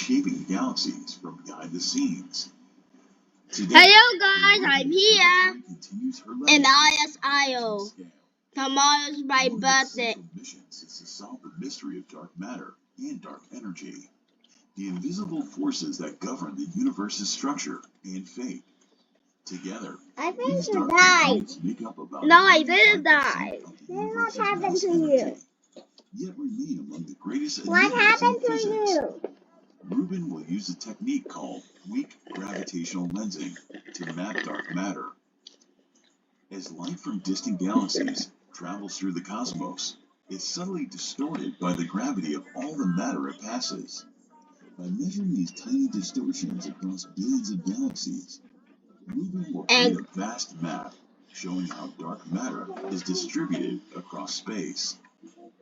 reshaping galaxies from behind the scenes. Today, Hello guys, I'm here continues her in legacy ISIO. scale. Tomorrow's my One of its birthday. central missions is to solve the mystery of dark matter and dark energy, the invisible forces that govern the universe's structure and fate. Together, I think these you dark died. components make up about No, I 95% didn't die. of the Then what universe's happened mass to energy, you? yet remain among the greatest What enigmas happened in to physics. you? Rubin will use a technique called weak gravitational lensing to map dark matter. As light from distant galaxies travels through the cosmos, it's subtly distorted by the gravity of all the matter it passes. By measuring these tiny distortions across billions of galaxies, Rubin will create a vast map showing how dark matter is distributed across space.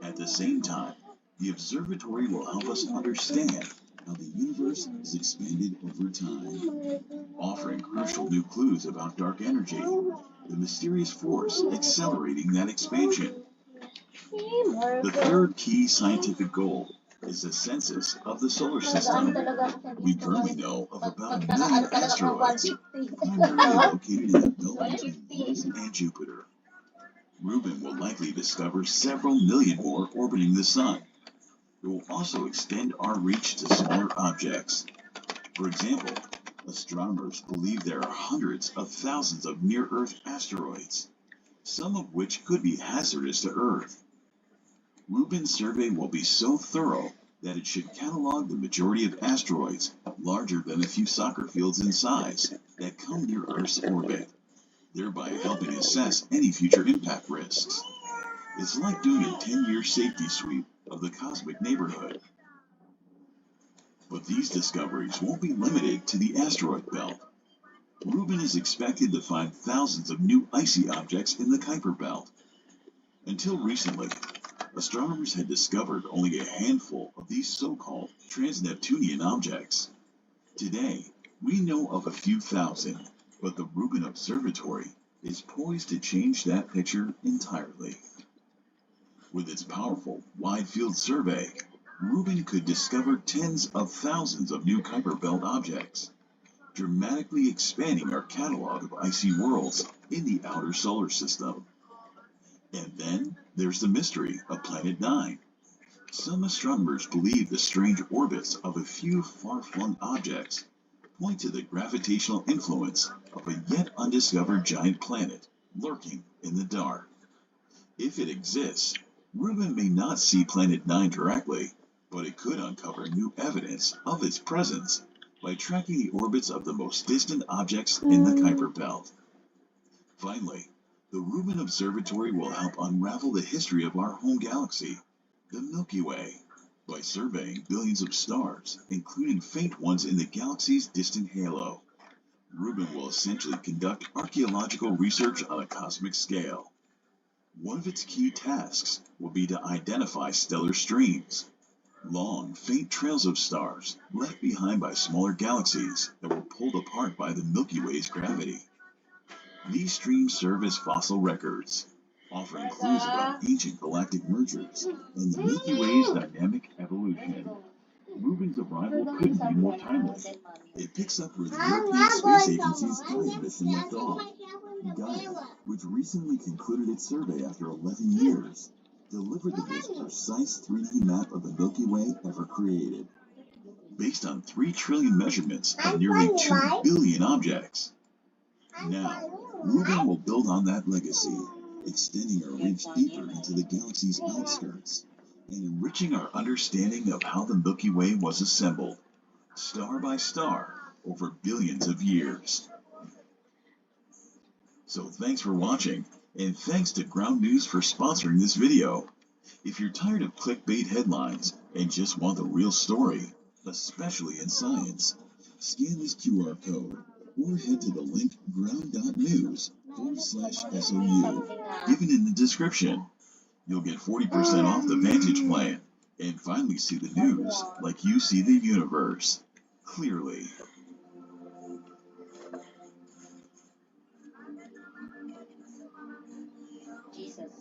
At the same time, the observatory will help us understand how the universe is expanded over time, offering crucial new clues about dark energy, the mysterious force accelerating that expansion. The third key scientific goal is the census of the solar system. We currently know of about 1 million asteroids, primarily located in the belt between Mars and Jupiter. Rubin will likely discover several million more orbiting the Sun. It will also extend our reach to smaller objects. For example, astronomers believe there are hundreds of thousands of near-Earth asteroids, some of which could be hazardous to Earth. Rubin's survey will be so thorough that it should catalog the majority of asteroids larger than a few soccer fields in size that come near Earth's orbit, thereby helping assess any future impact risks. It's like doing a 10-year safety sweep of the cosmic neighborhood. But these discoveries won't be limited to the asteroid belt. Rubin is expected to find thousands of new icy objects in the Kuiper belt. Until recently, astronomers had discovered only a handful of these so-called trans-Neptunian objects. Today, we know of a few thousand, but the Rubin Observatory is poised to change that picture entirely. With its powerful wide-field survey, Rubin could discover tens of thousands of new Kuiper belt objects, dramatically expanding our catalog of icy worlds in the outer solar system. And then there's the mystery of Planet 9. Some astronomers believe the strange orbits of a few far-flung objects point to the gravitational influence of a yet undiscovered giant planet lurking in the dark. If it exists, Rubin may not see Planet 9 directly, but it could uncover new evidence of its presence by tracking the orbits of the most distant objects in the Kuiper belt. Finally, the Rubin Observatory will help unravel the history of our home galaxy, the Milky Way, by surveying billions of stars, including faint ones in the galaxy's distant halo. Rubin will essentially conduct archaeological research on a cosmic scale. One of its key tasks will be to identify stellar streams, long, faint trails of stars left behind by smaller galaxies that were pulled apart by the Milky Way's gravity. These streams serve as fossil records, offering clues about ancient galactic mergers and the Milky Way's dynamic evolution. Rubin's arrival couldn't be more timely. It picks up where the European Space Agency's Gaia mission left off. Gaia, which recently concluded its survey after 11 years, delivered the most precise 3D map of the Milky Way ever created, based on 3 trillion measurements of nearly 2 billion objects. Now, Rubin will build on that legacy, extending our reach deeper into the galaxy's outskirts and enriching our understanding of how the Milky Way was assembled, star by star, over billions of years. So thanks for watching, and thanks to Ground News for sponsoring this video. If you're tired of clickbait headlines and just want the real story, especially in science, scan this QR code or head to the link ground.news/SOU given in the description. You'll get 40% off the Vantage plan and finally see the news like you see the universe, clearly. Jesus.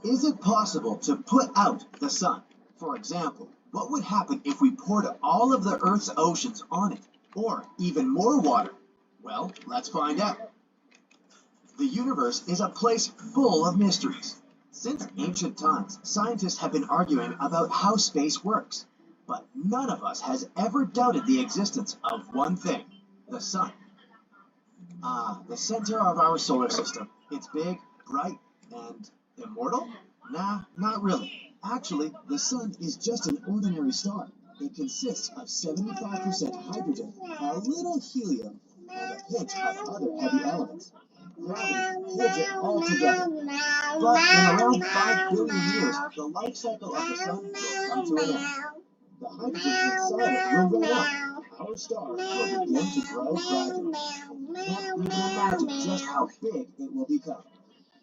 Is it possible to put out the sun? For example, what would happen if we poured all of the Earth's oceans on it, or even more water? Well, let's find out. The universe is a place full of mysteries. Since ancient times, scientists have been arguing about how space works, but none of us has ever doubted the existence of one thing, the sun. The center of our solar system. It's big, bright, and immortal? Nah, not really. Actually, the sun is just an ordinary star. It consists of 75% hydrogen, a little helium, and a pinch of other heavy elements. Gravity holds it all together. But in around 5 billion years, the life cycle of the sun will come to an end. The hydrogen inside it will run out. Our star will begin to grow gradually. Can't even imagine just how big it will become.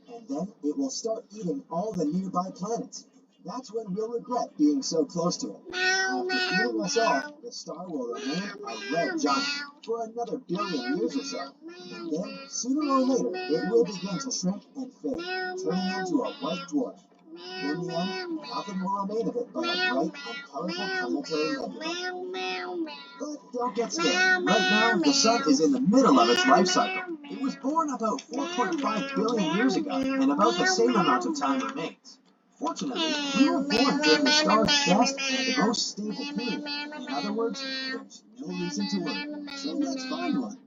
And then it will start eating all the nearby planets. That's when we'll regret being so close to it. After eating us all, the star will remain a red giant for another billion years or so. And then, sooner or later, it will begin to shrink and fade, turning into a white dwarf. In the end, nothing will remain of it but a bright and colorful planetary nebula. But don't get scared. Right now, the sun is in the middle of its life cycle. It was born about 4.5 billion years ago, and about the same amount of time remains. Fortunately, we were born during the star's best and most stable period. In other words, there's no reason to worry. So let's find one.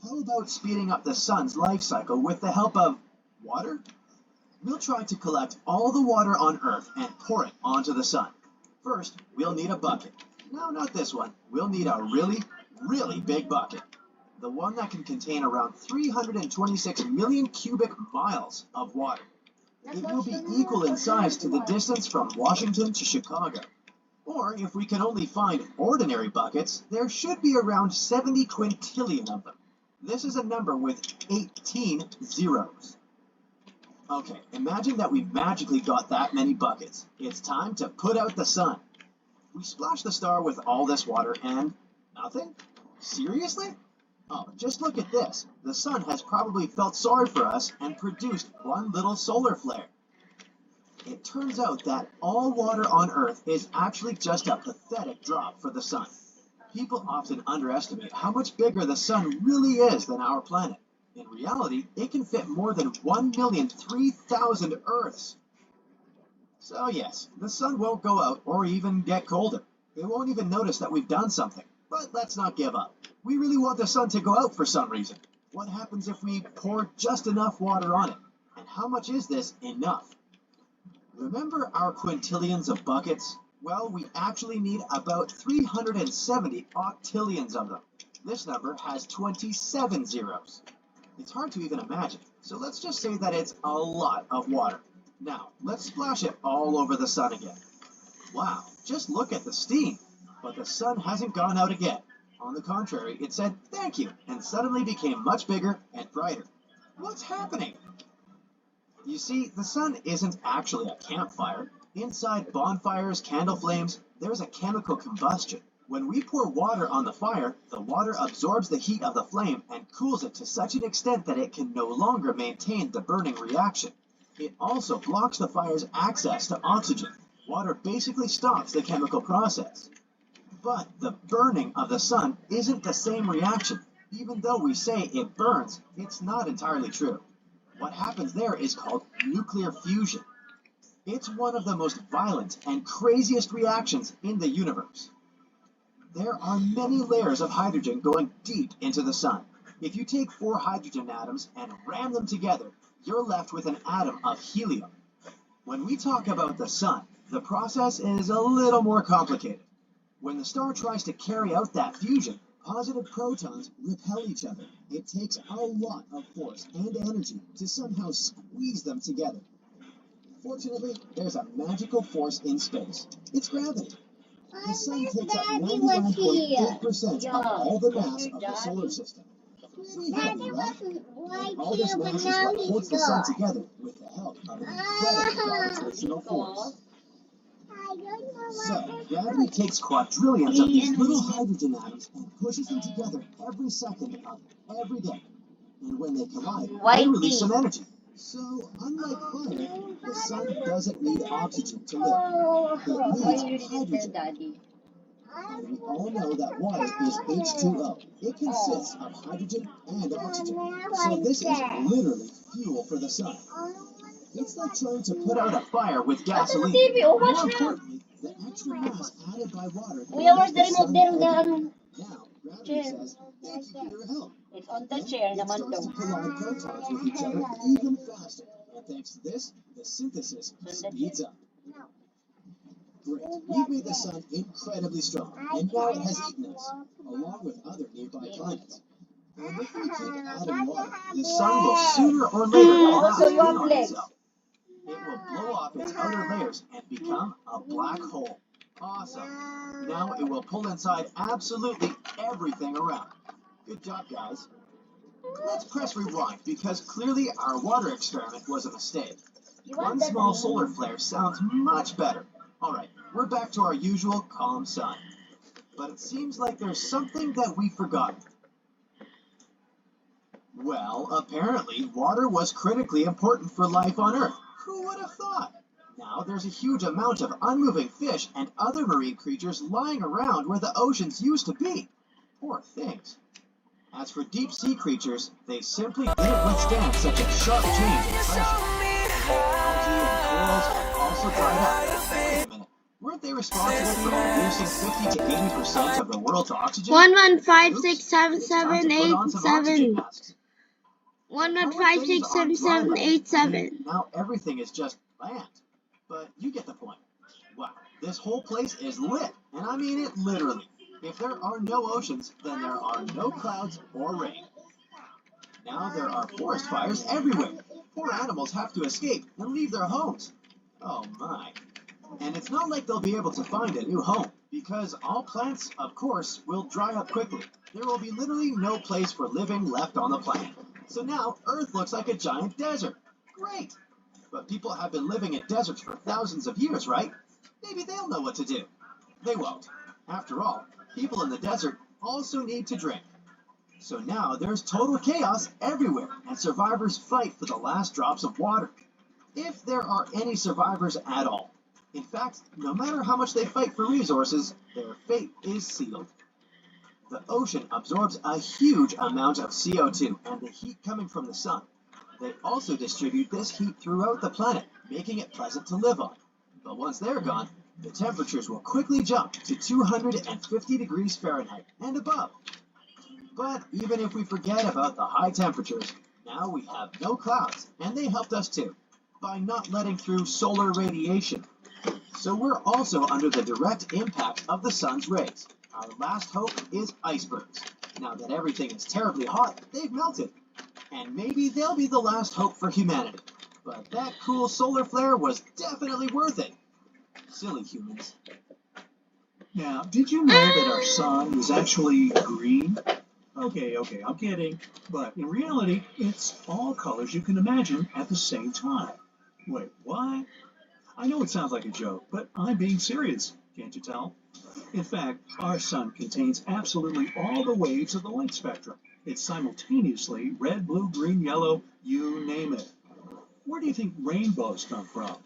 How about speeding up the sun's life cycle with the help of water? We'll try to collect all the water on Earth and pour it onto the sun. First, we'll need a bucket. No, not this one. We'll need a really big bucket. The one that can contain around 326 million cubic miles of water. It will be equal in size to the distance from Washington to Chicago. Or, if we can only find ordinary buckets, there should be around 70 quintillion of them. This is a number with 18 zeros. Okay, imagine that we magically got that many buckets. It's time to put out the sun. We splash the star with all this water and nothing? Seriously? Oh, just look at this. The sun has probably felt sorry for us and produced one little solar flare. It turns out that all water on Earth is actually just a pathetic drop for the sun. People often underestimate how much bigger the sun really is than our planet. In reality, it can fit more than 1,003,000 Earths. So yes, the sun won't go out or even get colder. It won't even notice that we've done something. But let's not give up. We really want the sun to go out for some reason. What happens if we pour just enough water on it? And how much is this enough? Remember our quintillions of buckets? Well, we actually need about 370 octillions of them. This number has 27 zeros. It's hard to even imagine, so let's just say that it's a lot of water. Now, let's splash it all over the sun again. Wow, just look at the steam. But the sun hasn't gone out again. On the contrary, it said thank you and suddenly became much bigger and brighter. What's happening? You see, the sun isn't actually a campfire. Inside bonfires, candle flames, there's a chemical combustion. When we pour water on the fire, the water absorbs the heat of the flame and cools it to such an extent that it can no longer maintain the burning reaction. It also blocks the fire's access to oxygen. Water basically stops the chemical process. But the burning of the sun isn't the same reaction. Even though we say it burns, it's not entirely true. What happens there is called nuclear fusion. It's one of the most violent and craziest reactions in the universe. There are many layers of hydrogen going deep into the sun. If you take 4 hydrogen atoms and ram them together, you're left with an atom of helium. When we talk about the sun, the process is a little more complicated. When the star tries to carry out that fusion, positive protons repel each other. It takes a lot of force and energy to somehow squeeze them together. Fortunately, there's a magical force in space. It's gravity. The sun takes up 99.8% of all the mass of the solar system. Pretty heavy, right? And all this mass is what holds the sun together with the help of an incredible gravitational force. So, gravity takes quadrillions of these little hydrogen atoms and pushes them together every second of every day. And when they collide, they release some energy. So, unlike fire, the sun doesn't need oxygen to live. It needs hydrogen. And we all know that water is H2O. It consists of hydrogen and oxygen. So this is literally fuel for the sun. It's like trying to put out a fire with gasoline. More importantly, the extra mass added by water makes the sun heavy. Now, gravity says, thank you for your help. It's on the Then chair it naman starts daw. to collide protons with each other even faster. And thanks to this, the synthesis speeds up. Great. We've made the sun incredibly strong, and now it has eaten us, along with other nearby planets. And if we keep adding water, the sun will sooner or later collapse in on itself. It will blow off its outer layers and become a black hole. Awesome. Now it will pull inside absolutely everything around. Good job, guys. Let's press rewind, because clearly our water experiment was a mistake. One small solar flare sounds much better. Alright, we're back to our usual calm sun. But it seems like there's something that we forgot. Well, apparently, water was critically important for life on Earth. Who would have thought? Now there's a huge amount of unmoving fish and other marine creatures lying around where the oceans used to be. Poor things. As for deep sea creatures, they simply didn't withstand such a sharp change in pressure. Algae and corals have also dried up. Wait a minute. Weren't they responsible for reducing 50 to 80% of the world's oxygen? 1156778 1156778 Now everything is just land. But you get the point. Wow, this whole place is lit. And I mean it literally. If there are no oceans, then there are no clouds or rain. Now there are forest fires everywhere. Poor animals have to escape and leave their homes. Oh my. And it's not like they'll be able to find a new home, because all plants, of course, will dry up quickly. There will be literally no place for living left on the planet. So now Earth looks like a giant desert. Great. But people have been living in deserts for thousands of years, right? Maybe they'll know what to do. They won't. After all, people in the desert also need to drink. So now there's total chaos everywhere, and survivors fight for the last drops of water. If there are any survivors at all. In fact, no matter how much they fight for resources, their fate is sealed. The ocean absorbs a huge amount of CO2 and the heat coming from the sun. They also distribute this heat throughout the planet, making it pleasant to live on. But once they're gone, the temperatures will quickly jump to 250 degrees Fahrenheit and above. But even if we forget about the high temperatures, now we have no clouds, and they helped us too, by not letting through solar radiation. So we're also under the direct impact of the sun's rays. Our last hope is icebergs. Now that everything is terribly hot, they've melted. And maybe they'll be the last hope for humanity. But that cool solar flare was definitely worth it. Silly humans. Now, did you know that our sun is actually green? Okay, I'm kidding. But in reality, it's all colors you can imagine at the same time. Wait, what? I know it sounds like a joke, but I'm being serious, can't you tell? In fact, our sun contains absolutely all the waves of the light spectrum. It's simultaneously red, blue, green, yellow, you name it. Where do you think rainbows come from?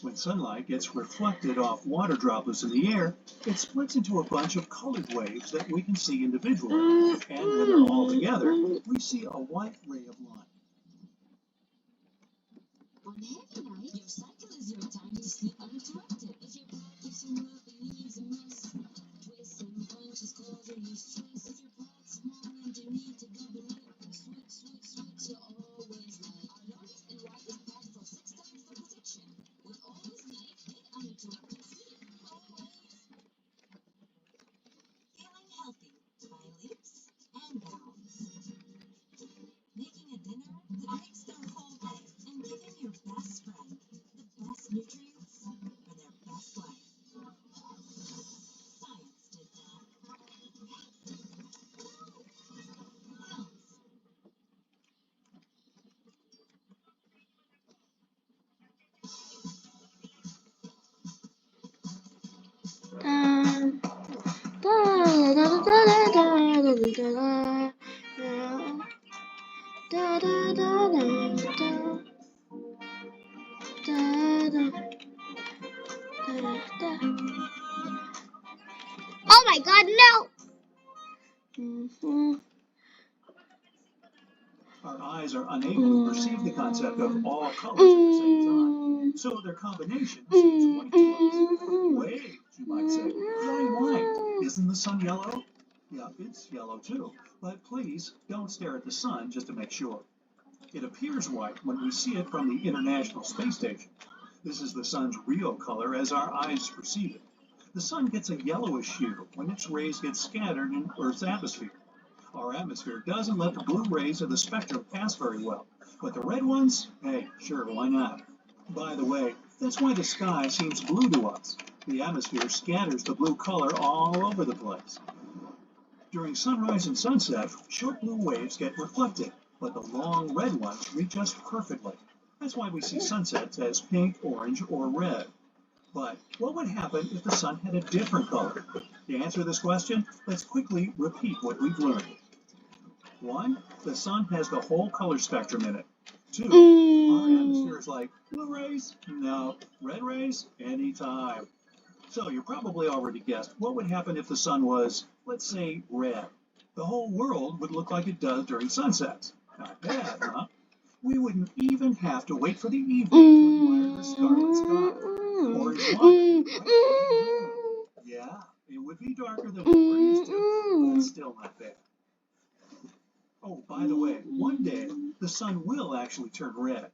When sunlight gets reflected off water droplets in the air, it splits into a bunch of colored waves that we can see individually. And when they're all together, we see a white ray of light. On heavy night, your cycle is your time to sleep uninterrupted. If your back keeps you up and leaves a mess, twists and bunches causing you stress. If your pot's small and you need to double up, switch, you're always light. Our longest and widest pack for 6 times the protection. With always night and uninterrupted sleep. Always. Feeling healthy by leaps and bounds. Making a dinner that makes the whole day and giving your best friend the best nutrients for their best life. Science did that. Da da da da da. Da da da da. Oh my God, no! Our eyes are unable to perceive the concept of all colors at the same time, so their combination seems white to us. Wait, you might say, why white? Isn't the sun yellow? Yeah, it's yellow too, but please don't stare at the sun just to make sure. It appears white when we see it from the International Space Station. This is the sun's real color as our eyes perceive it. The sun gets a yellowish hue when its rays get scattered in Earth's atmosphere. Our atmosphere doesn't let the blue rays of the spectrum pass very well, but the red ones, hey, sure, why not? By the way, that's why the sky seems blue to us. The atmosphere scatters the blue color all over the place. During sunrise and sunset, short blue waves get reflected, but the long red ones reach us perfectly. That's why we see sunsets as pink, orange, or red. But what would happen if the sun had a different color? To answer this question, let's quickly repeat what we've learned. 1. The sun has the whole color spectrum in it. 2. Our atmosphere is like blue rays? No. Red rays? Anytime. So you probably already guessed what would happen if the sun was, let's say, red. The whole world would look like it does during sunsets. Not bad, huh? We wouldn't even have to wait for the evening to admire the scarlet sky. Orange water. Yeah, it would be darker than what we're used to, but still not bad. Oh, by the way, one day the sun will actually turn red.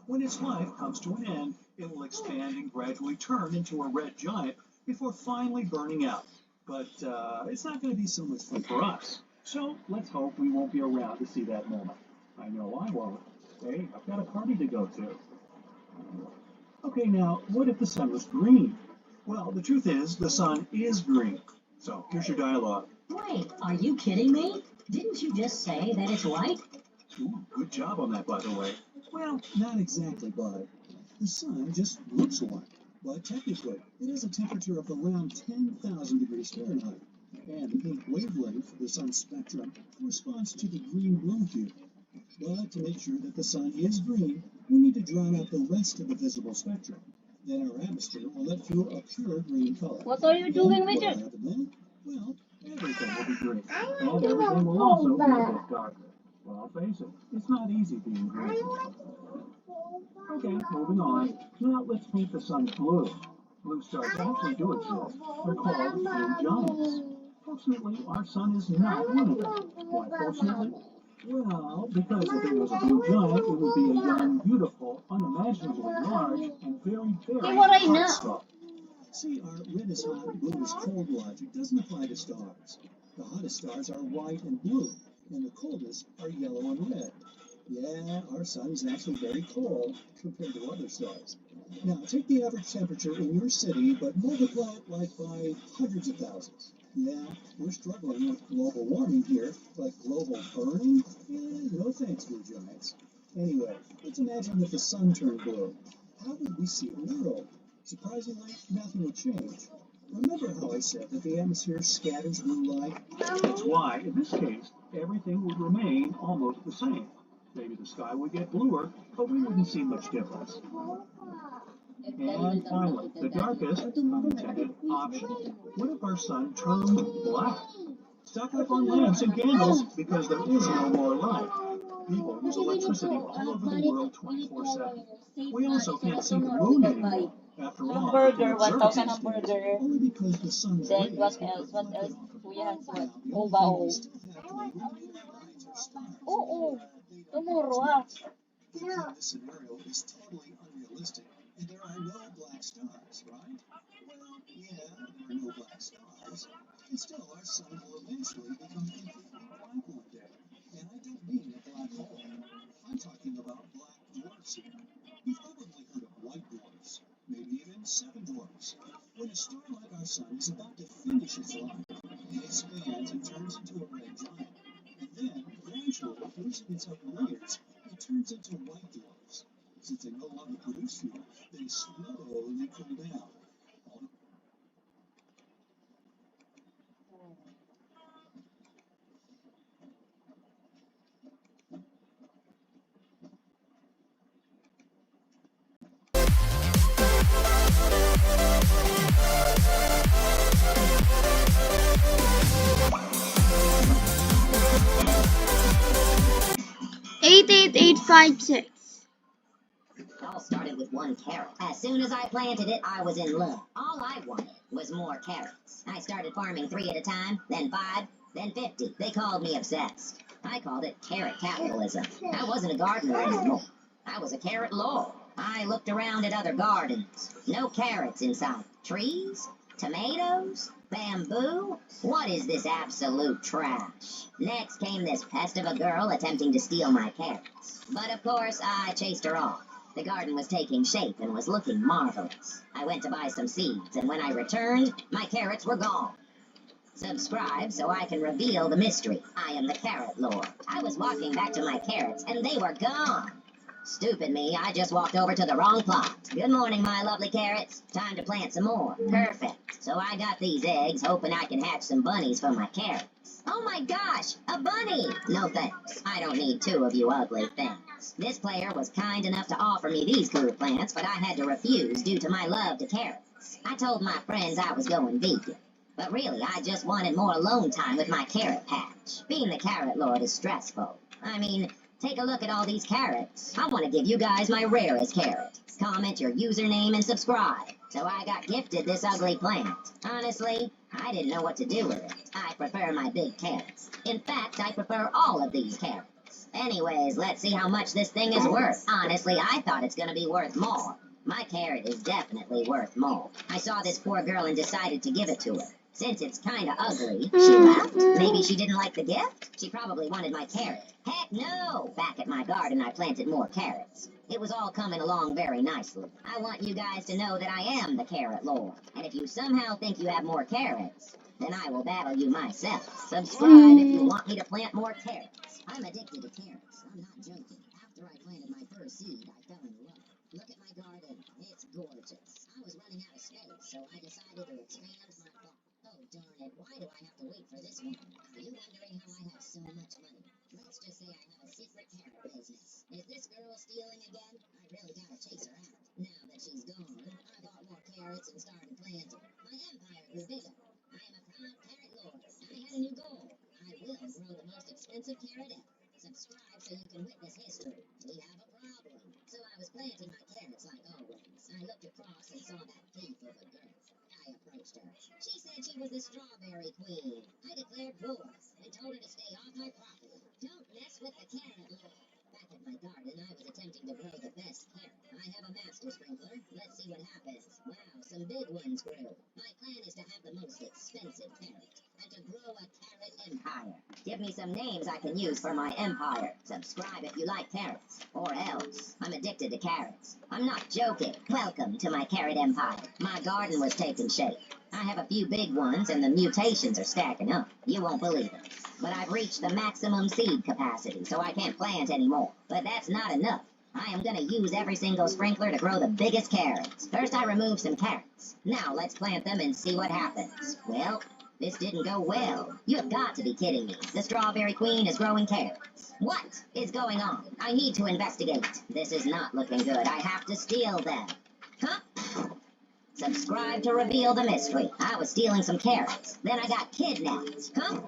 When its life comes to an end, it will expand and gradually turn into a red giant before finally burning out. But it's not going to be so much fun for us. So let's hope we won't be around to see that moment. I know I won't. Hey, I've got a party to go to. Okay, now, what if the sun was green? Well, the truth is, the sun is green. So here's your dialogue. Wait, are you kidding me? Didn't you just say that it's white? Ooh, good job on that, by the way. Well, not exactly, Bud. The sun just looks white. But technically, it has a temperature of around 10,000 degrees Fahrenheit. And the pink wavelength of the sun's spectrum corresponds to the green-blue hue. But to make sure that the sun is green, we need to drown out the rest of the visible spectrum. Then our atmosphere will let through a pure green color. What are you doing with it? Then? Well, everything will be green. And everything will also be a bit darker. Well, face it, it's not easy being green. Okay, moving on. Now let's paint the sun blue. Blue stars actually do exist. They're called blue giants. Fortunately, our sun is not one of them. Why fortunately? Well, because if it was a blue giant, it would be a young, beautiful, unimaginably large, and very hot star. See, our red is hot, blue is cold logic doesn't apply to stars. The hottest stars are white and blue, and the coldest are yellow and red. Yeah, our sun is actually very cold compared to other stars. Now, take the average temperature in your city, but multiply it like by hundreds of thousands. Yeah, we're struggling with global warming here, but global burning? No thanks, blue giants. Anyway, let's imagine that the sun turned blue. How would we see the world? Surprisingly, nothing would change. Remember how I said that the atmosphere scatters blue light? That's why, in this case, everything would remain almost the same. Maybe the sky would get bluer, but we wouldn't see much difference. And finally, the darkest, unintended option. What if our sun turned black? Stock up on lamps and candles because there is no more light. People use electricity all over the world 24/7. We also can't see the moon anymore. After all, Burger, the 1,000 observatory ang stands burger. only because the sun's Then rays what get else? What reflected else? off of Kuya it. has what? Now, the Oh, only thing bao. we still have to wait on lights or stars. Oo. They don't Tomorrow exist. ah. Thinking this scenario is totally unrealistic, and there are no black stars, right? Well, yeah, there are no black stars, and still our sun will eventually become completely black one day. And I don't mean a black hole. I'm talking about black dwarfs here. You've probably heard of white dwarfs, maybe even seven dwarfs. When a star like our sun is about to finish its life, it expands and turns into a red giant. And then, gradually, losing its upper layers, it turns into white dwarfs. Since they no longer produce fuel, they slowly cool down. 88856. It all started with one carrot. As soon as I planted it, I was in love. All I wanted was more carrots. I started farming 3 at a time, then 5, then 50. They called me obsessed. I called it carrot capitalism. I wasn't a gardener anymore. I was a carrot lord. I looked around at other gardens. No carrots inside. Trees? Tomatoes? Bamboo? What is this absolute trash? Next came this pest of a girl attempting to steal my carrots. But of course, I chased her off. The garden was taking shape and was looking marvelous. I went to buy some seeds, and when I returned, my carrots were gone. Subscribe so I can reveal the mystery. I am the Carrot Lord. I was walking back to my carrots, and they were gone. Stupid me, I just walked over to the wrong plot. Good morning, my lovely carrots. Time to plant some more. Perfect. So I got these eggs, hoping I can hatch some bunnies for my carrots. Oh my gosh, a bunny! No thanks. I don't need 2 of you ugly things. This player was kind enough to offer me these cool plants, but I had to refuse due to my love to carrots. I told my friends I was going vegan. But really, I just wanted more alone time with my carrot patch. Being the Carrot Lord is stressful. I mean, take a look at all these carrots. I want to give you guys my rarest carrot. Comment your username and subscribe. So I got gifted this ugly plant. Honestly, I didn't know what to do with it. I prefer my big carrots. In fact, I prefer all of these carrots. Anyways, let's see how much this thing is worth. Honestly, I thought it's gonna be worth more. My carrot is definitely worth more. I saw this poor girl and decided to give it to her. Since it's kinda ugly, she left. Maybe she didn't like the gift? She probably wanted my carrot. Heck no! Back at my garden, I planted more carrots. It was all coming along very nicely. I want you guys to know that I am the Carrot Lord. And if you somehow think you have more carrots, then I will battle you myself. Subscribe if you want me to plant more carrots. I'm addicted to carrots. I'm not joking. After I planted my first seed, I fell in love. Look at my garden. It's gorgeous. I was running out of space, so I decided to expand my plot. Oh, darn it. Why do I have to wait for this one? Are you wondering how I have so much money? Let's just say I have a secret carrot business. Is this girl stealing again? I really gotta chase her out. Now that she's gone, I bought more carrots and started planting. My empire grew bigger. I am a proud carrot lord. I had a new goal. I will grow the most expensive carrot ever. Subscribe so you can witness history. We have a problem. So I was planting my carrots like always. I looked across and saw that thief of a girl. I approached her. She said she was the strawberry queen. I declared war and told her to stay off my property. Don't mess with the carrot lord. Back at my garden, I was attempting to grow the best carrot. I have a master sprinkler. Let's see what happens. Wow, some big ones grew. My plan is to have the most expensive carrot and to grow a carrot empire. Give me some names I can use for my empire. Subscribe if you like carrots. Or else. I'm addicted to carrots. I'm not joking. Welcome to my carrot empire. My garden was taking shape. I have a few big ones and the mutations are stacking up. You won't believe it. But I've reached the maximum seed capacity, so I can't plant anymore. But that's not enough. I am gonna use every single sprinkler to grow the biggest carrots. First I remove some carrots. Now let's plant them and see what happens. Well, this didn't go well. You have got to be kidding me. The strawberry queen is growing carrots. What is going on? I need to investigate. This is not looking good. I have to steal them. Huh? Subscribe to reveal the mystery. I was stealing some carrots. Then I got kidnapped. Huh?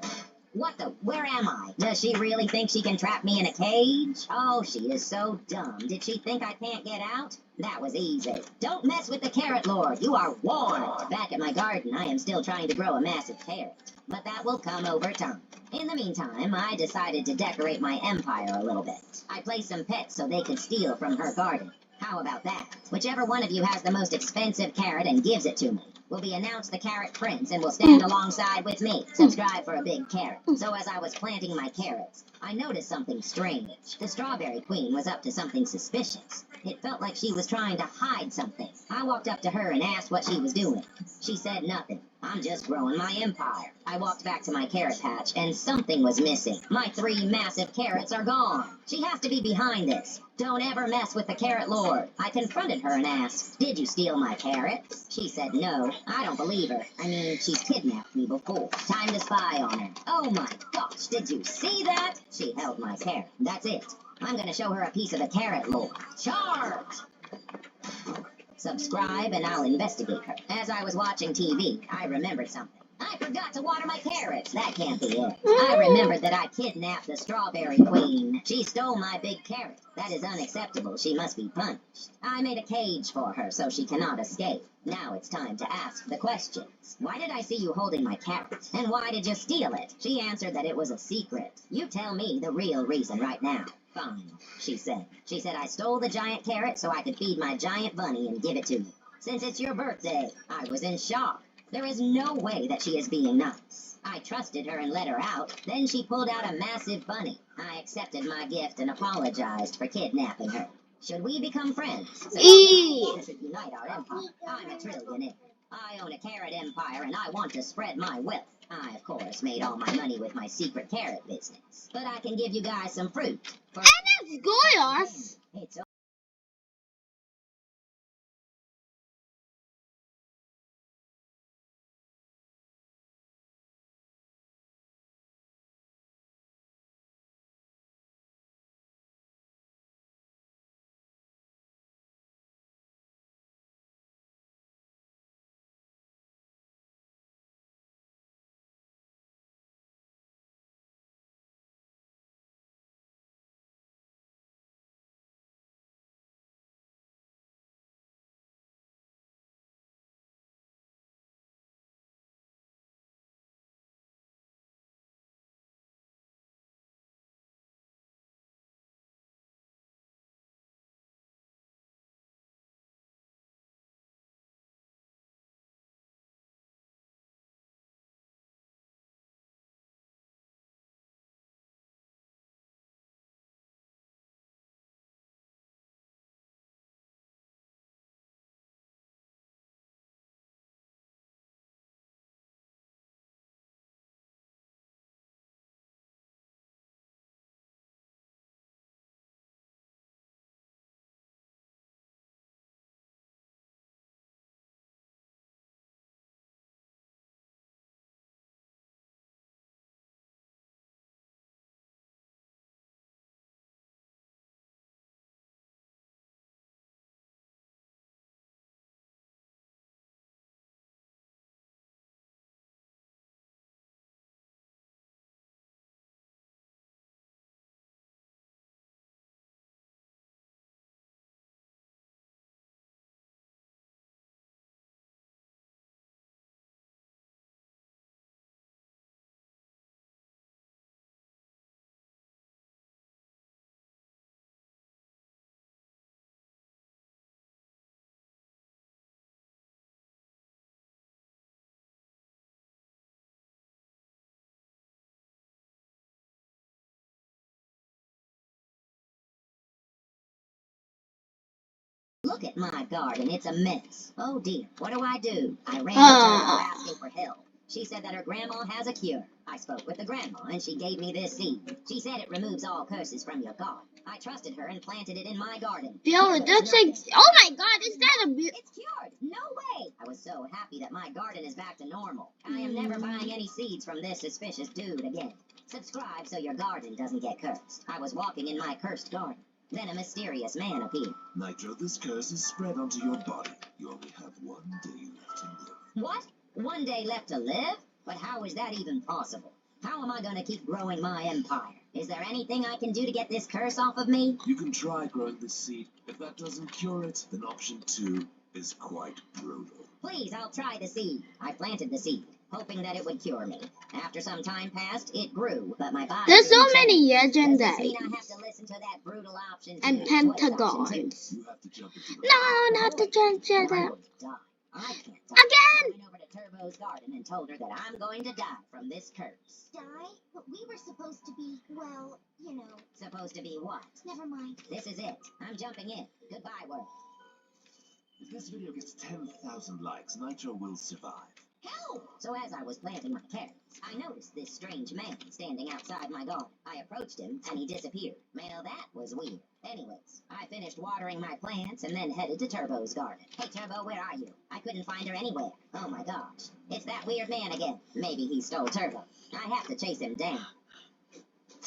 What the? Where am I? Does she really think she can trap me in a cage? Oh, she is so dumb. Did she think I can't get out? That was easy. Don't mess with the Carrot Lord. You are warned. Back at my garden, I am still trying to grow a massive carrot. But that will come over time. In the meantime, I decided to decorate my empire a little bit. I placed some pets so they could steal from her garden. How about that? Whichever one of you has the most expensive carrot and gives it to me will be announced the Carrot Prince and will stand alongside with me. Subscribe for a big carrot. So as I was planting my carrots, I noticed something strange. The Strawberry Queen was up to something suspicious. It felt like she was trying to hide something. I walked up to her and asked what she was doing. She said nothing. I'm just growing my empire. I walked back to my carrot patch and something was missing. My 3 massive carrots are gone. She has to be behind this. Don't ever mess with the Carrot Lord. I confronted her and asked, did you steal my carrots? She said no. I don't believe her. I mean, she's kidnapped me before. Time to spy on her. Oh my gosh, did you see that? She held my carrot. That's it. I'm gonna show her a piece of the Carrot Lord. Charge! Subscribe and I'll investigate her. As I was watching TV, I remembered something. I forgot to water my carrots. That can't be it. I remembered that I kidnapped the strawberry queen. She stole my big carrot. That is unacceptable. She must be punished. I made a cage for her so she cannot escape. Now it's time to ask the questions. Why did I see you holding my carrot? And why did you steal it? She answered that it was a secret. You tell me the real reason right now. Fine, she said. She said I stole the giant carrot so I could feed my giant bunny and give it to you. Since it's your birthday, I was in shock. There is no way that she is being nice. I trusted her and let her out. Then she pulled out a massive bunny. I accepted my gift and apologized for kidnapping her. Should we become friends? So we should unite our empire. I'm a trillionaire. I own a carrot empire and I want to spread my wealth. I, of course, made all my money with my secret carrot business. But I can give you guys some fruit. For Goiás. it's Look at my garden. It's a mess. Oh dear. What do? I ran up to her asking for help. She said that her grandma has a cure. I spoke with the grandma and she gave me this seed. She said it removes all curses from your garden. I trusted her and planted it in my garden. Bill, it looks like. Oh my God! Is that a? It's cured. No way. I was so happy that my garden is back to normal. I am never buying any seeds from this suspicious dude again. Subscribe so your garden doesn't get cursed. I was walking in my cursed garden. Then a mysterious man appeared. Nitro, this curse is spread onto your body. You only have 1 day left to live. What? 1 day left to live? But how is that even possible? How am I going to keep growing my empire? Is there anything I can do to get this curse off of me? You can try growing this seed. If that doesn't cure it, then option 2 is quite brutal. Please, I'll try the seed. I planted the seed, hoping that it would cure me. After some time passed, it grew, but my body There's so didn't many change. Does this legendaries mean I have to listen to that brutal option and 2? What is option 2? pentagons. You have to jump into the No, not the I that. would die. I can't die. Again! I went over to Turbo's garden and told her that I'm going to die from this curse. Die? But we were supposed to be, well, you know. Supposed to be what? Never mind. This is it. I'm jumping in. Goodbye, world. If this video gets 10,000 likes, Nitro will survive. Help! So as I was planting my carrots, I noticed this strange man standing outside my garden. I approached him, and he disappeared. Well, that was weird. Anyways, I finished watering my plants and then headed to Turbo's garden. Hey, Turbo, where are you? I couldn't find her anywhere. Oh my gosh. It's that weird man again. Maybe he stole Turbo. I have to chase him down.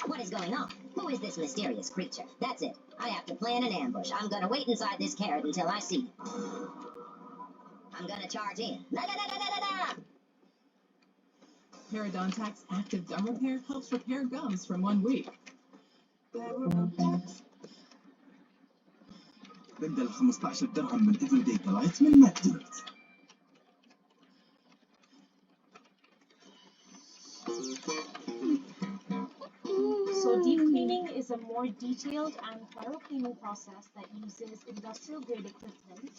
What is going on? Who is this mysterious creature? That's it. I have to plan an ambush. I'm gonna wait inside this carrot until I see him. I'm gonna charge in. La, la, la, la, la, la, la. Parodontac's active gum repair helps repair gums from 1 week. بدل 15 درهم من everyday delights من ماكدونالدز. So deep cleaning is a more detailed and thorough cleaning process that uses industrial grade equipment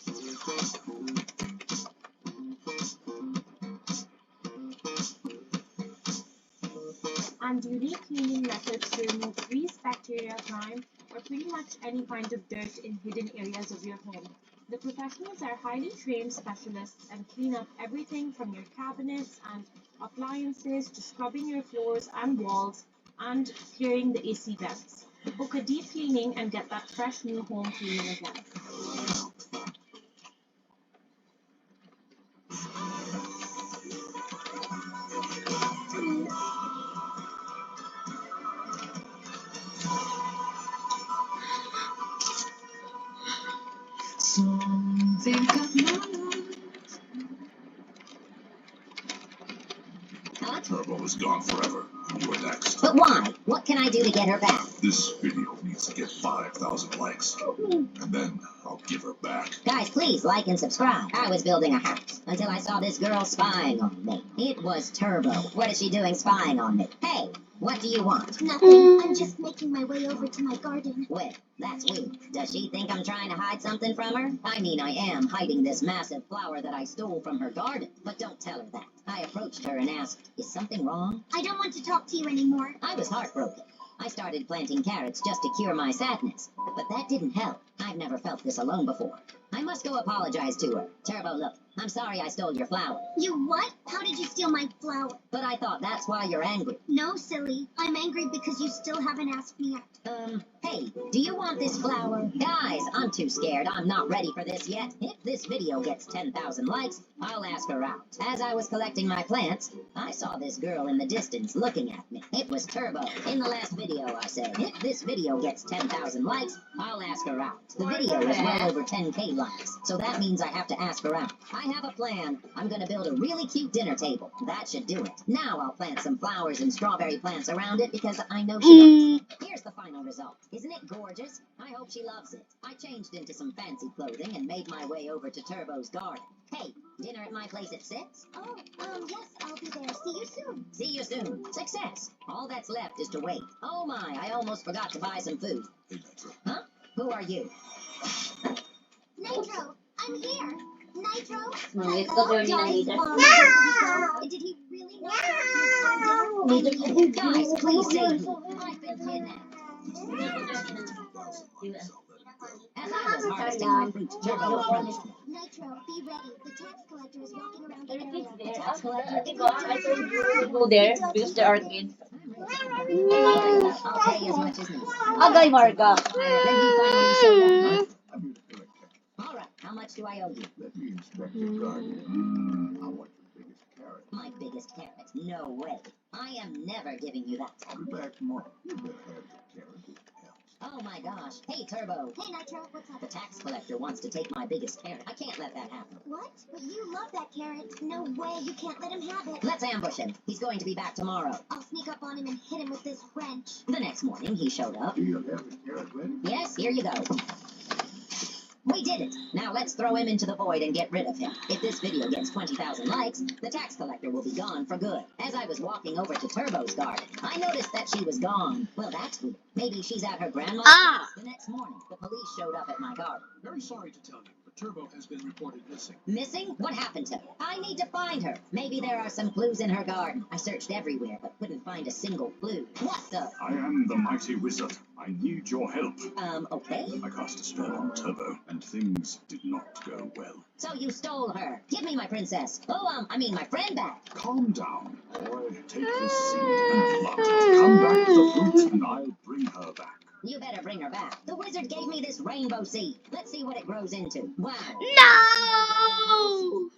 and unique cleaning methods to remove grease, bacteria, grime, or pretty much any kind of dirt in hidden areas of your home. The professionals are highly trained specialists and clean up everything from your cabinets and appliances to scrubbing your floors and walls and clearing the AC vents. Book a deep cleaning and get that fresh new home feeling again. Something got my Turbo is gone forever. You are next. But why? What can I do to get her back? This video needs to get 5,000 likes. And then I'll give her back. Guys, please like and subscribe. I was building a house until I saw this girl spying on me. It was Turbo. What is she doing spying on me? Hey, what do you want? Nothing. I'm just making my way over to my garden. Well, that's weird. Does she think I'm trying to hide something from her? I mean, I am hiding this massive flower that I stole from her garden. But don't tell her that. I approached her and asked, is something wrong? I don't want to talk to you anymore. I was heartbroken. I started planting carrots just to cure my sadness. But that didn't help. I've never felt this alone before. I must go apologize to her. Turbo, look, I'm sorry I stole your flower. You what? How did you steal my flower? But I thought that's why you're angry. No, silly. I'm angry because you still haven't asked me out. Hey, do you want this flower? Guys, I'm too scared. I'm not ready for this yet. If this video gets 10,000 likes, I'll ask her out. As I was collecting my plants, I saw this girl in the distance looking at me. It was Turbo. In the last video, I said, if this video gets 10,000 likes, I'll ask her out. The video is well over 10K likes, so that means I have to ask her out. I have a plan. I'm gonna build a really cute dinner table. That should do it. Now I'll plant some flowers and strawberry plants around it because I know she loves it. Here's the final result. Isn't it gorgeous? I hope she loves it. I changed into some fancy clothing and made my way over to Turbo's garden. Hey, dinner at my place at 6? Oh, yes, I'll be there. See you soon. See you soon. Success. All that's left is to wait. Oh my, I almost forgot to buy some food. Hey, Nitro. Huh? Who are you? Nitro, I'm here. Nitro? Let's Hello, go there, Johnny. Nitro. Did he really not come to his dinner? Guys, please save me. I've been kidnapped. As I was harvesting my fruit, Turbo approached me. Nitro, be ready. The tax collector is walking around the There are area. kids there. I told you to go there because there are kids. I'll pay as much as needed. Agay, Marga. Then he finally showed up. I'm here to collect carrots. All right, how much do I owe you? Let me inspect your garden. I want your biggest carrot. My biggest carrot? No way. I am never giving you that. I'll be back tomorrow. You better have the carrot if it helps. Oh my gosh. Hey, Turbo. Hey, Nitro, what's up? The tax collector wants to take my biggest carrot. I can't let that happen. What? But you love that carrot. No way, you can't let him have it. Let's ambush him. He's going to be back tomorrow. I'll sneak up on him and hit him with this wrench. The next morning, he showed up. Do you have the carrot ready? Yes, here you go. We did it. Now let's throw him into the void and get rid of him. If this video gets 20,000 likes, the tax collector will be gone for good. As I was walking over to Turbo's garden, I noticed that she was gone. Well, that's weird. Maybe she's at her grandma's house. The next morning, the police showed up at my garden. Very sorry to tell you, but Turbo has been reported missing. Missing? What happened to her? I need to find her. Maybe there are some clues in her garden. I searched everywhere, but couldn't find a single clue. What the? I am the mighty wizard. I need your help. Okay. I cast a spell on Turbo, and things did not go well. So you stole her. Give me my princess. My friend back. Calm down, boy. Take this seed and plant it. Come back with the fruit, and I'll bring her back. You better bring her back. The wizard gave me this rainbow seed. Let's see what it grows into. Wow. No!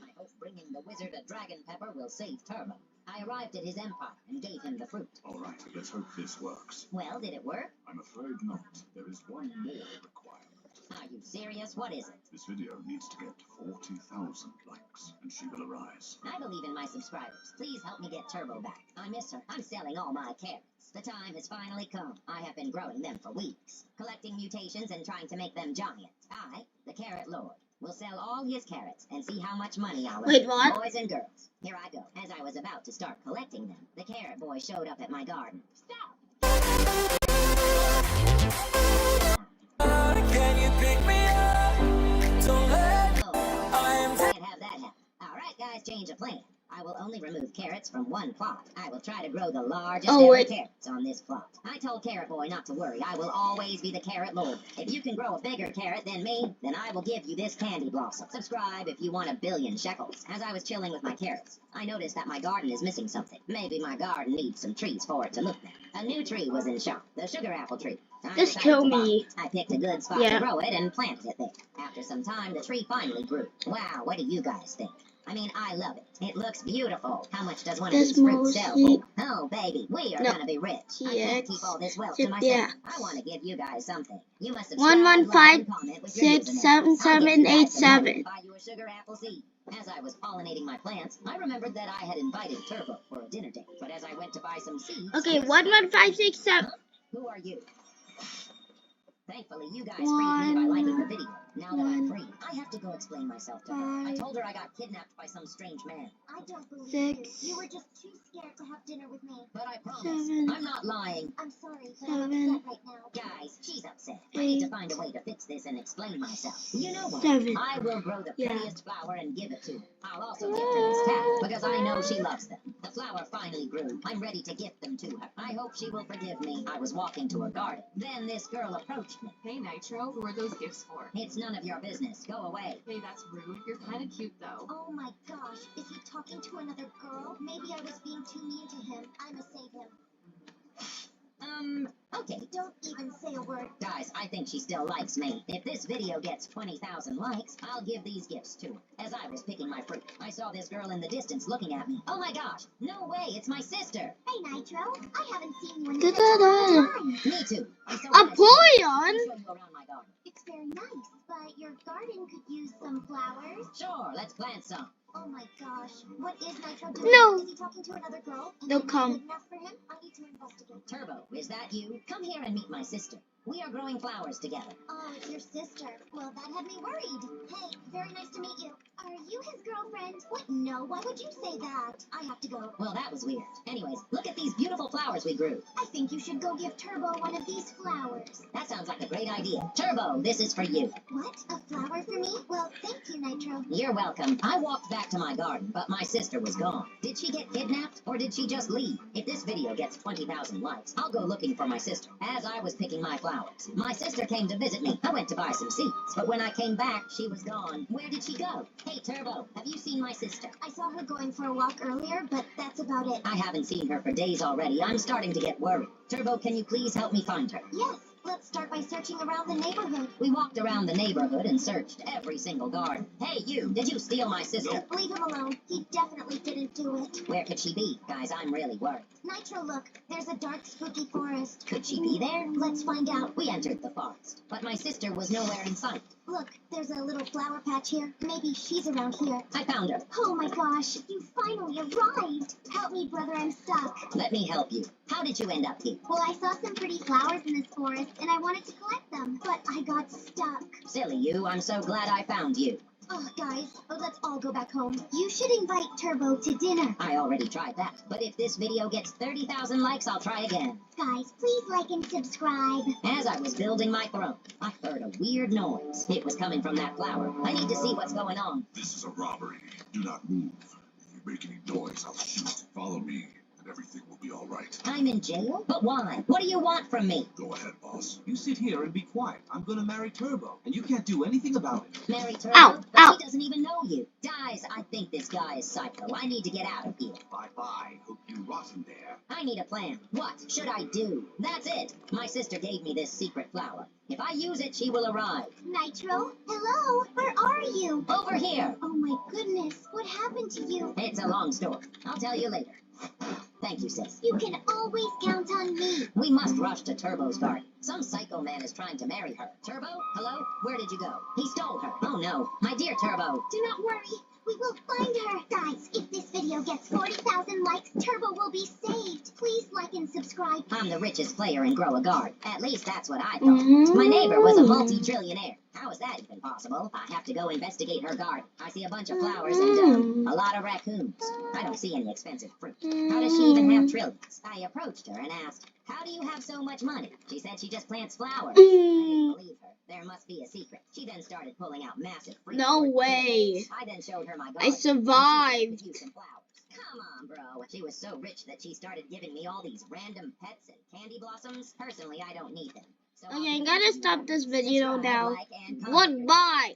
I hope bringing the wizard a dragon pepper will save Turbo. I arrived at his empire and gave him the fruit. All right, let's hope this works. Well, did it work? I'm afraid not. There is one more requirement. Are you serious? What is it? This video needs to get 40,000 likes, and she will arise. I believe in my subscribers. Please help me get Turbo back. I miss her. I'm selling all my carrots. The time has finally come. I have been growing them for weeks, collecting mutations and trying to make them giant. I, the Carrot Lord, will sell all his carrots and see how much money I'll Wait, earn. what? Boys and girls, here I go. As I was about to start collecting them, the Carrot Boy showed up at my garden. Stop! Can you pick me up? Don't let Oh, I am can't have that happen. Alright guys, change of plan. I will only remove carrots from one plot. I will try to grow the largest Oh, ever wait. carrots on this plot. I told Carrot Boy not to worry. I will always be the Carrot Lord. If you can grow a bigger carrot than me, then I will give you this candy blossom. Subscribe if you want 1 billion shekels. As I was chilling with my carrots, I noticed that my garden is missing something. Maybe my garden needs some trees for it to look better. A new tree was in shop, the sugar apple tree. I Just decided kill to buy me. it. I picked a good spot Yeah. to grow it and planted it there. After some time, the tree finally grew. Wow, what do you guys think? I mean, I love it. It looks beautiful. How much does one of This these fruits sell mostly- for? Oh, baby, we are No. gonna be rich. I can't keep all this wealth to Yeah. myself. I want to give you guys something. You must subscribe, 115 like, and comment with your 6 username. 7 I'll give 7 you guys 8 some money 7. and buy you a sugar apple seed. As I was pollinating my plants, I remembered that I had invited Turbo for a dinner date. But as I went to buy some seeds, Okay, guess 11567. who are you? Thankfully, you guys freed me by liking the video. Now that I'm free, I have to go explain myself to her. I told her I got kidnapped by some strange man. I don't believe 6 you. You were just too scared to have dinner with me. But I promise, 7 I'm not lying. I'm sorry, but 7 I'm upset right now. Guys, she's upset. I need to find a way to fix this and explain myself. You know what? 7. I will grow the Yeah. prettiest flower and give it to her. I'll also gift her this cat because I know she loves them. The flower finally grew. I'm ready to gift them to her. I hope she will forgive me. I was walking to her garden. Then this girl approached me. Hey Nitro, who are those gifts for? It's none of your business. Go away. Hey, that's rude. You're kind of cute though. Oh my gosh, is he talking to another girl? Maybe I was being too mean to him. I'ma save him. Okay. Don't even say a word. Guys, I think she still likes me. If this video gets 20,000 likes, I'll give these gifts to her. As I was picking my fruit, I saw this girl in the distance looking at me. Oh my gosh, no way, it's my sister. Hey Nitro, I haven't seen you in Da, such a da, da. long time. Me too. I'm so A glad she- Let me Napoleon? show you around my garden. It's very nice, but your garden could use some flowers. Sure, let's plant some. Oh my gosh, what is Nitro doing? No. Is he talking to another girl? And They'll I'm not come. good enough for him? I need to investigate. Turbo, is that you? Come here and meet my sister. We are growing flowers together. Oh, it's your sister. Well, that had me worried. Hey, very nice to meet you. Are you his girlfriend? What? No, why would you say that? I have to go. Well, that was weird. Anyways, look at these beautiful flowers we grew. I think you should go give Turbo one of these flowers. That sounds like a great idea. Turbo, this is for you. What? A flower for me? Well, thank you, Nitro. You're welcome. I walked back to my garden, but my sister was gone. Did she get kidnapped, or did she just leave? If this video gets 20,000 likes, I'll go looking for my sister. As I was picking my flowers, my sister came to visit me. I went to buy some seeds, but when I came back, she was gone. Where did she go? Hey, Turbo, have you seen my sister? I saw her going for a walk earlier, but that's about it. I haven't seen her for days already. I'm starting to get worried. Turbo, can you please help me find her? Yes, let's start by searching around the neighborhood. We walked around the neighborhood and searched every single garden. Hey, you, did you steal my sister? Leave him alone. He definitely didn't do it. Where could she be? Guys, I'm really worried. Nitro, look, there's a dark, spooky forest. Could she be there? Let's find out. We entered the forest, but my sister was nowhere in sight. Look, there's a little flower patch here. Maybe she's around here. I found her. Oh my gosh, you finally arrived. Help me, brother, I'm stuck. Let me help you. How did you end up here? Well, I saw some pretty flowers in this forest, and I wanted to collect them, but I got stuck. Silly you, I'm so glad I found you. Oh, guys, let's all go back home. You should invite Turbo to dinner. I already tried that, but if this video gets 30,000 likes, I'll try again. Guys, please like and subscribe. As I was building my throne, I heard a weird noise. It was coming from that flower. I need to see what's going on. This is a robbery. Do not move. If you make any noise, I'll shoot. Follow me, and everything will be all right. I'm in jail? But why? What do you want from me? Go ahead, boss. You sit here and be quiet. I'm gonna marry Turbo, and you can't do anything about it. Mary Turbo? Ow, But ow. he doesn't even know you. Guys, I think this guy is psycho. I need to get out of here. Bye-bye. Hope you rot in there. I need a plan. What should I do? That's it. My sister gave me this secret flower. If I use it, she will arrive. Nitro, hello, where are you? Over here. Oh my goodness, what happened to you? It's a long story. I'll tell you later. Thank you, sis. You can always count on me. We must rush to Turbo's garden. Some psycho man is trying to marry her. Turbo? Hello? Where did you go? He stole her. Oh no. My dear Turbo. Do not worry. We will find her. Guys, if this video gets 40,000 likes, Turbo will be saved. Please like and subscribe. I'm the richest player in Grow a Guard. At least that's what I thought. My neighbor was a multi-trillionaire. How is that even possible? I have to go investigate her garden. I see a bunch of flowers and, a lot of raccoons. I don't see any expensive fruit. How does she even have trillions? I approached her and asked, how do you have so much money? She said she just plants flowers. I didn't believe her. There must be a secret. She then started pulling out massive fruit. No way. I then showed her my garden. I survived. Some flowers. Come on, bro. She was so rich that she started giving me all these random pets and candy blossoms. Personally, I don't need them. So Okay, I'm gonna stop this video now. Goodbye.